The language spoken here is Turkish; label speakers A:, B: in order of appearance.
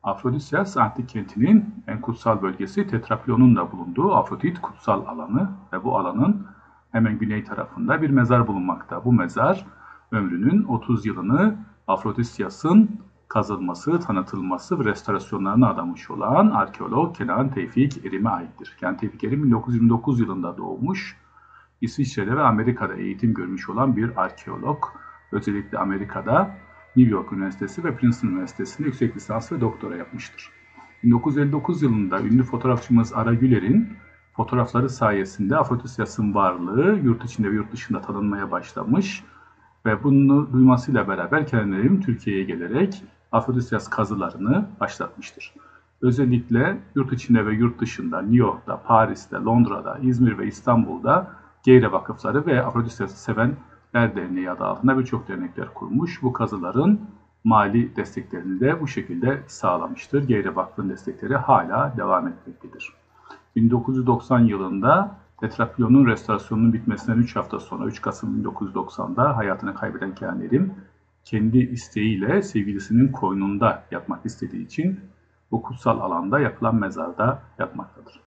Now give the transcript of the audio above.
A: Afrodisyas antik kentinin en kutsal bölgesi Tetraplion'un da bulunduğu Afrodit kutsal alanı ve bu alanın hemen güney tarafında bir mezar bulunmakta. Bu mezar ömrünün 30 yılını Afrodisyas'ın kazılması, tanıtılması ve restorasyonlarına adamış olan arkeolog Kenan Tevfik Erim'e aittir. Kenan Tevfik Erim 1929 yılında doğmuş, İsviçre'de ve Amerika'da eğitim görmüş olan bir arkeolog. Özellikle Amerika'da New York Üniversitesi ve Princeton Üniversitesi'nde yüksek lisans ve doktora yapmıştır. 1959 yılında ünlü fotoğrafçımız Ara Güler'in fotoğrafları sayesinde Afrodisyas'ın varlığı yurt içinde ve yurt dışında tanınmaya başlamış ve bunu duymasıyla beraber Kenan Erim Türkiye'ye gelerek Afrodisyas kazılarını başlatmıştır. Özellikle yurt içinde ve yurt dışında New York'ta, Paris'te, Londra'da, İzmir ve İstanbul'da Geyre Vakıfları ve Afrodisyas'ı Sevenler Derneği adı altında birçok dernekler kurmuş. Bu kazıların mali desteklerini de bu şekilde sağlamıştır. Geyre Vakfı'nın destekleri hala devam etmektedir. 1990 yılında Tetraplion'un restorasyonunun bitmesinden 3 hafta sonra 3 Kasım 1990'da hayatını kaybeden Kenan Erim kendi isteğiyle sevgilisinin koynunda yatmak istediği için bu kutsal alanda yapılan mezarda yatmaktadır.